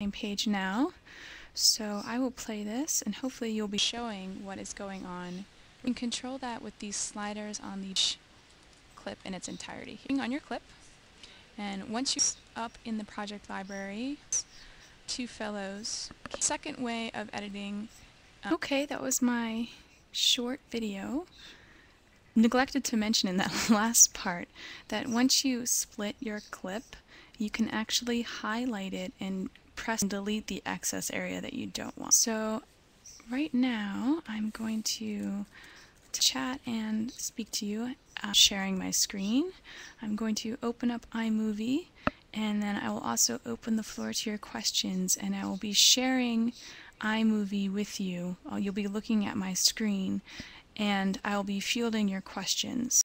same page now. So I will play this and hopefully you'll be showing what is going on. You can control that with these sliders on the clip in its entirety. On your clip, and once you're up in the project library, two fellows. Second way of editing. Okay, that was my short video. Neglected to mention in that last part that once you split your clip, you can actually highlight it and press and delete the excess area that you don't want. So right now I'm going to chat and speak to you, sharing my screen. I'm going to open up iMovie, and then I will also open the floor to your questions, and I will be sharing iMovie with you. You'll be looking at my screen, and I'll be fielding your questions.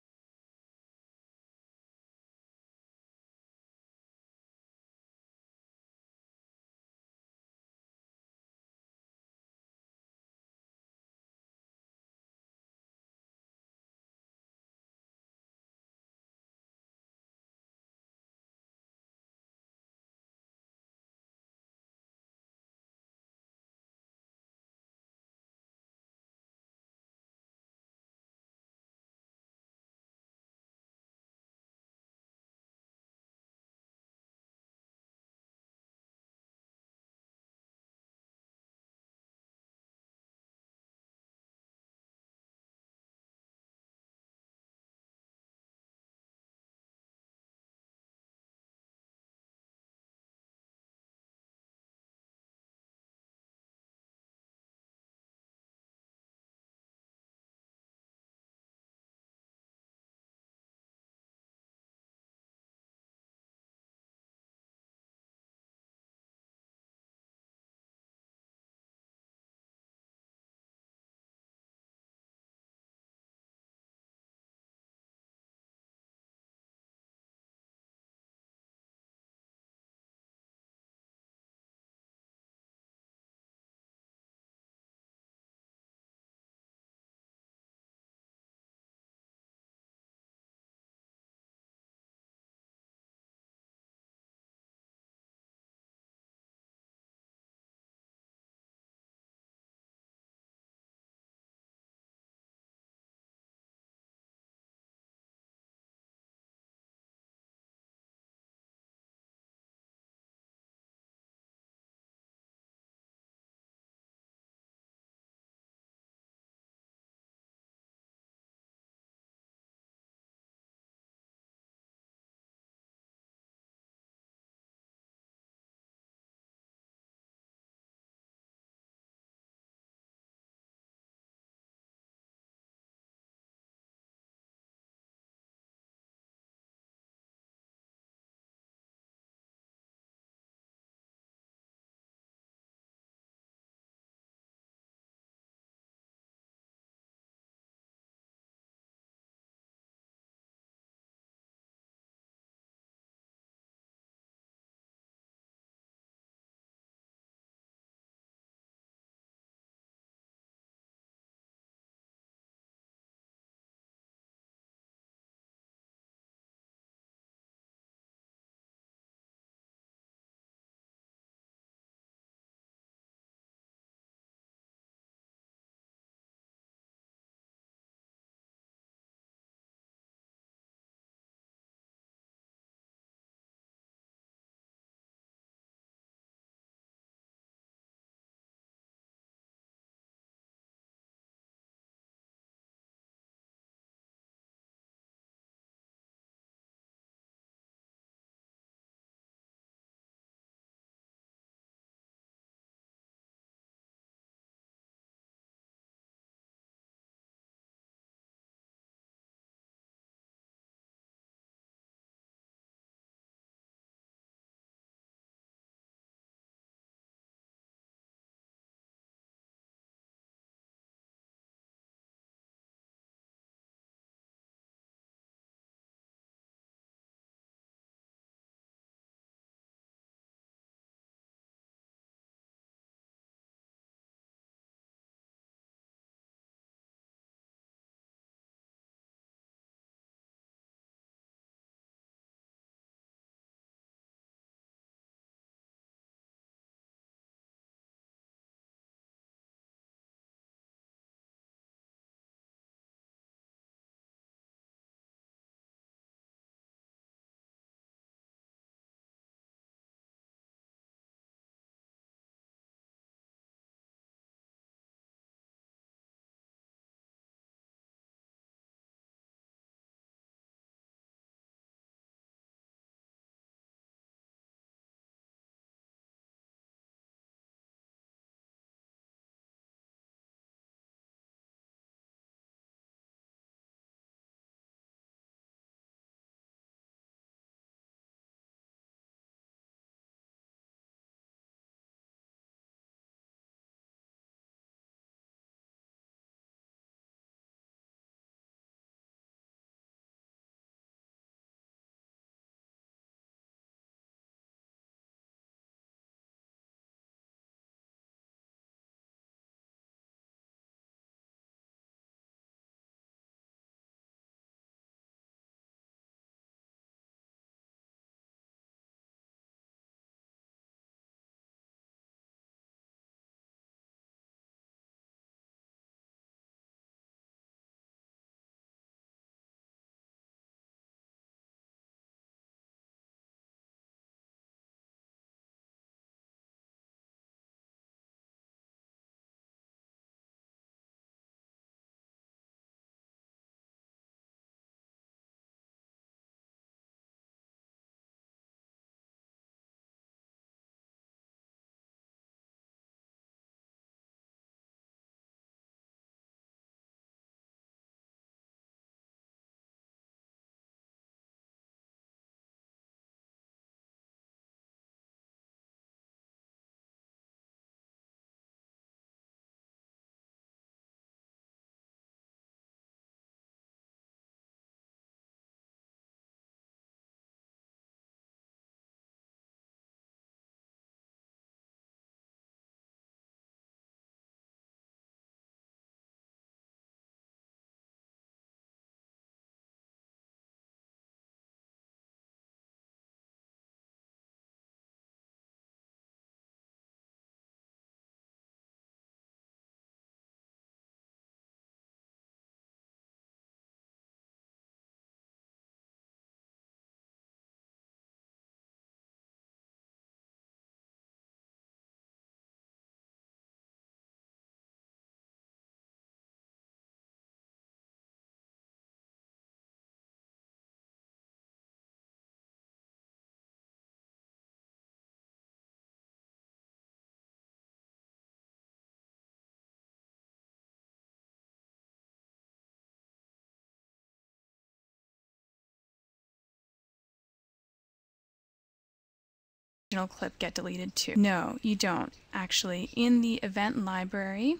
original clip get deleted too? No, you don't. Actually, in the event library,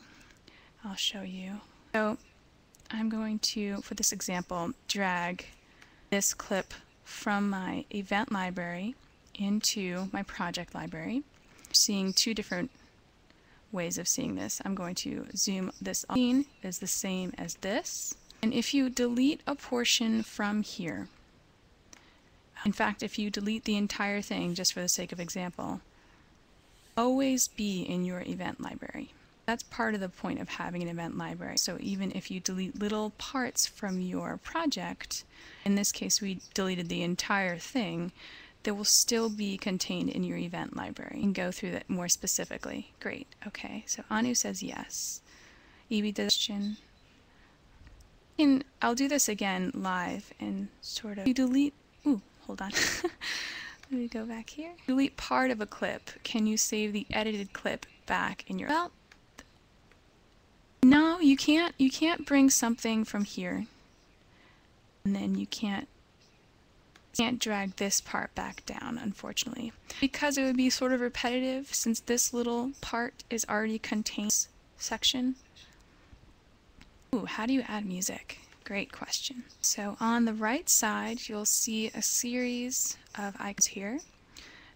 I'll show you. So I'm going to, for this example, drag this clip from my event library into my project library. Seeing two different ways of seeing this. I'm going to zoom this in is the same as this. And if you delete a portion from here, in fact, if you delete the entire thing, just for the sake of example, always be in your event library. That's part of the point of having an event library. So even if you delete little parts from your project, in this case we deleted the entire thing, they will still be contained in your event library. And go through that more specifically. Great. Okay, so Anu says yes. Evie does question. And I'll do this again live and sort of. You delete. Ooh, hold on. Let me go back here. Delete part of a clip. Can you save the edited clip back in your? Well, no, you can't. You can't bring something from here, and then you can't drag this part back down, unfortunately, because it would be sort of repetitive since this little part is already contained in this section. Ooh, how do you add music? Great question. So on the right side, you'll see a series of icons here.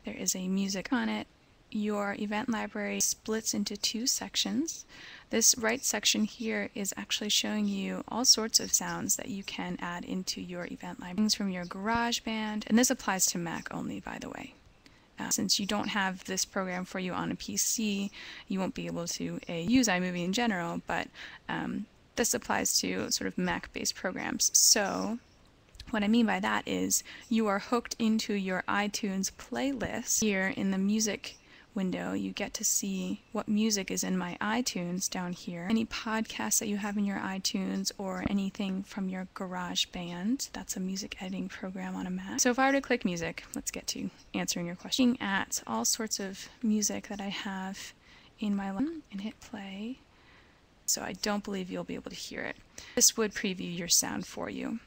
There is a music on it. Your event library splits into two sections. This right section here is actually showing you all sorts of sounds that you can add into your event library. Things from your GarageBand, and this applies to Mac only, by the way. Since you don't have this program for you on a PC, you won't be able to use iMovie in general, but this applies to sort of Mac-based programs. So what I mean by that is you are hooked into your iTunes playlist. Here in the music window, you get to see what music is in my iTunes down here. Any podcasts that you have in your iTunes or anything from your GarageBand. That's a music editing program on a Mac. So if I were to click music, let's get to answering your question. Looking at all sorts of music that I have in my library and hit play. So I don't believe you'll be able to hear it. This would preview your sound for you.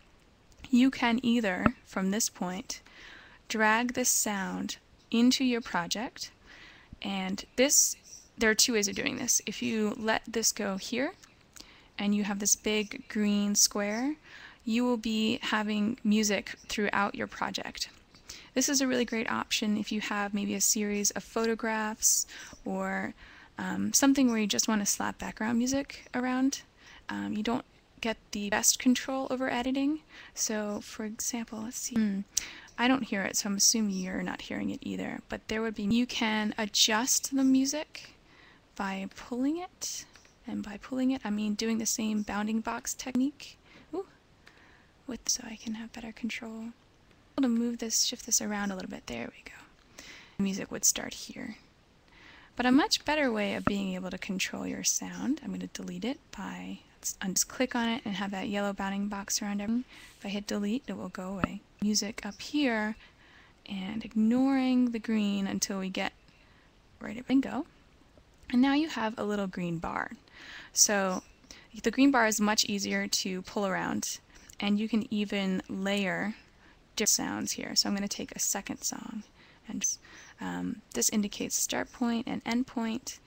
You can either, from this point, drag this sound into your project. And this, there are two ways of doing this. If you let this go here, and you have this big green square, you will be having music throughout your project. This is a really great option if you have maybe a series of photographs or something where you just want to slap background music around. You don't get the best control over editing. So for example, let's see. I don't hear it, so I'm assuming you're not hearing it either. But there would be, you can adjust the music by pulling it. And by pulling it, I mean doing the same bounding box technique. Ooh, so I can have better control. To move this, shift this around a little bit. There we go. The music would start here. But a much better way of being able to control your sound, I'm going to delete it by, just click on it and have that yellow bounding box around everything. If I hit delete, it will go away. Music up here and ignoring the green until we get right at bingo. And now you have a little green bar. So the green bar is much easier to pull around, and you can even layer different sounds here. So I'm going to take a second song, and this indicates start point and end point.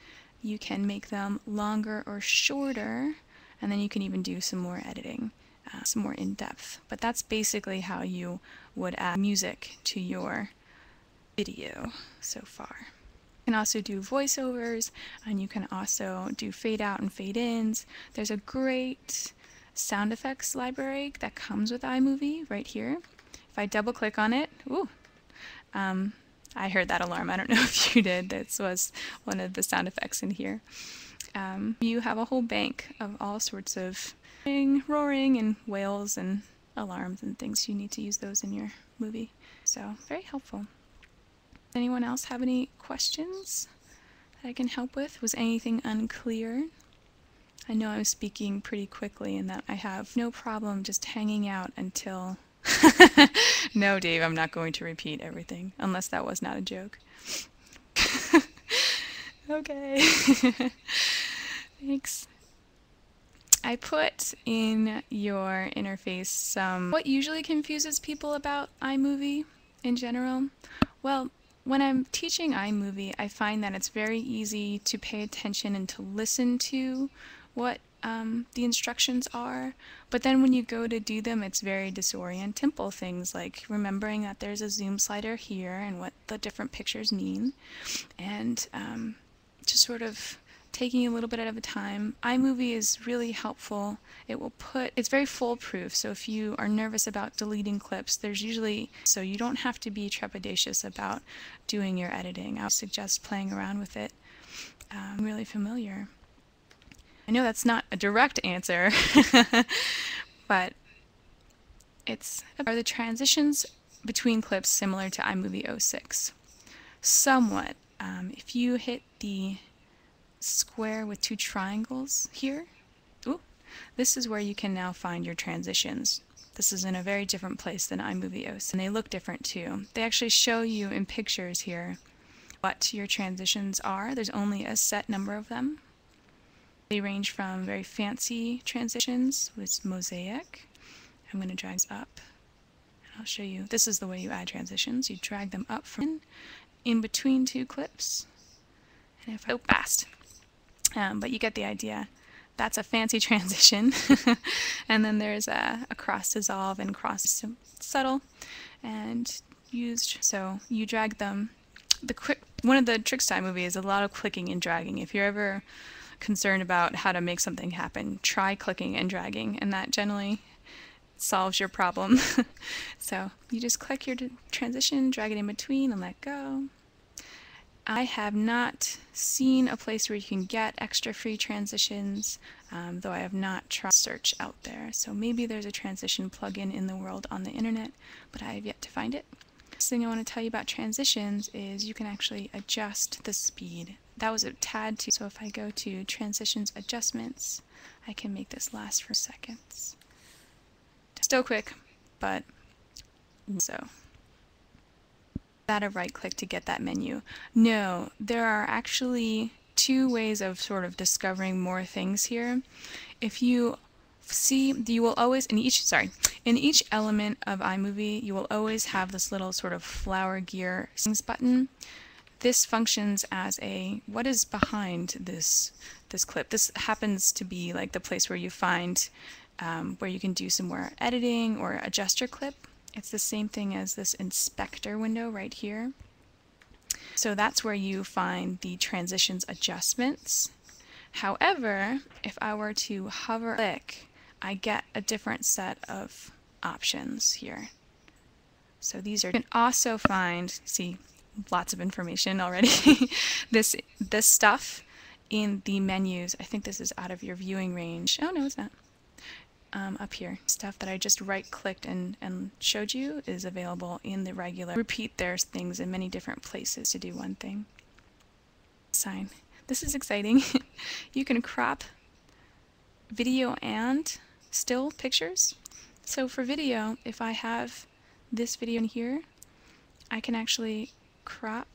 You can make them longer or shorter, and then you can even do some more editing, some more in-depth. But that's basically how you would add music to your video so far. You can also do voiceovers, and you can also do fade out and fade ins. There's a great sound effects library that comes with iMovie right here. If I double click on it, ooh, I heard that alarm. I don't know if you did. This was one of the sound effects in here. You have a whole bank of all sorts of roaring and wails and alarms and things. You need to use those in your movie. So very helpful. Anyone else have any questions that I can help with? Was anything unclear? I know I'm speaking pretty quickly and that I have no problem just hanging out until... No, Dave, I'm not going to repeat everything, unless that was not a joke. Okay. Thanks. I put in your interface some... What usually confuses people about iMovie in general? Well, When I'm teaching iMovie, I find that it's very easy to pay attention and to listen to what the instructions are, but then when you go to do them, it's very disorienting. Simple things like remembering that there's a zoom slider here and what the different pictures mean, and just sort of taking a little bit at a time. iMovie is really helpful. It's very foolproof, so if you are nervous about deleting clips, so you don't have to be trepidatious about doing your editing. I would suggest playing around with it. Really familiar. I know that's not a direct answer, but are the transitions between clips similar to iMovie 06? Somewhat. If you hit the square with two triangles here, this is where you can now find your transitions. This is in a very different place than iMovie 06, and they look different too. They actually show you in pictures here what your transitions are. There's only a set number of them. They range from very fancy transitions with mosaic. I'm going to drag this up, and I'll show you. This is the way you add transitions. You drag them up from in between two clips, and if I go fast, but you get the idea. That's a fancy transition. And then there's a cross dissolve and cross subtle, and so you drag them. One of the tricks to iMovie is a lot of clicking and dragging. If you're ever concerned about how to make something happen, try clicking and dragging, and that generally solves your problem. So you just click your transition, drag it in between, and let go. I have not seen a place where you can get extra free transitions, though I have not tried search out there. So maybe there's a transition plugin in the world on the internet, but I have yet to find it. Next thing I want to tell you about transitions is you can actually adjust the speed. That was a tad too. So if I go to transitions adjustments, I can make this last for seconds. Still quick, but so. That a right click to get that menu? No, there are actually two ways of sort of discovering more things here. If you see, you will always, in each element of iMovie, you will always have this little sort of flower gear button. This functions as what is behind this clip. This happens to be like the place where you find where you can do some more editing or adjust your clip. It's the same thing as this inspector window right here. So that's where you find the transitions adjustments. However, if I were to hover click, I get a different set of options here. So these are, you can also find, see, lots of information already. this stuff in the menus. I think this is out of your viewing range. Oh no, it's not. Up here, stuff that I just right-clicked and showed you is available in the regular. Repeat there's things in many different places to do one thing. Sign. This is exciting. You can crop video and still pictures. So for video, if I have this video in here, I can actually crop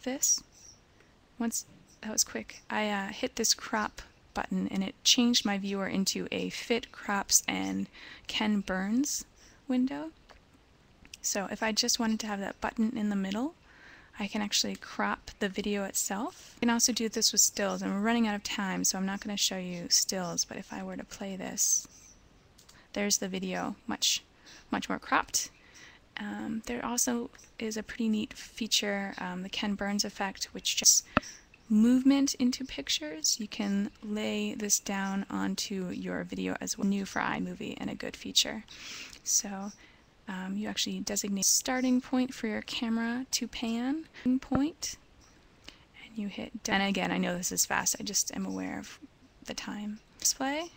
this. Once that was quick, I hit this crop button and it changed my viewer into a Fit, Crops, and Ken Burns window. So if I just wanted to have that button in the middle, I can actually crop the video itself. You can also do this with stills, and we're running out of time, so I'm not going to show you stills, but if I were to play this, there's the video much more cropped. There also is a pretty neat feature, the Ken Burns effect, which just movement into pictures. You can lay this down onto your video as well. New for iMovie and a good feature. So you actually designate starting point for your camera to pan point, and you hit done. And again, I know this is fast, I just am aware of the time. Display,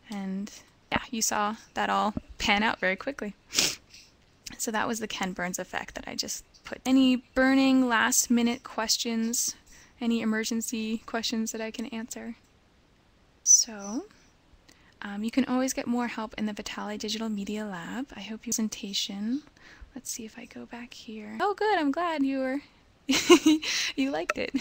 and yeah, you saw that all pan out very quickly. So that was the Ken Burns effect that I just put. Any burning last minute questions? Any emergency questions that I can answer? So, you can always get more help in the Vitale Digital Media Lab. I hope your presentation. Let's see if I go back here. Oh good, I'm glad you were you liked it.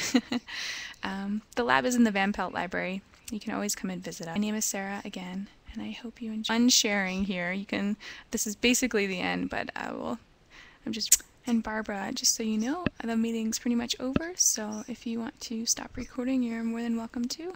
The lab is in the Van Pelt Library. You can always come and visit us. My name is Sarah again, and I hope you enjoy. Unsharing here. You can, this is basically the end, but I'm just And Barbara, just so you know, the meeting's pretty much over, so if you want to stop recording, you're more than welcome to.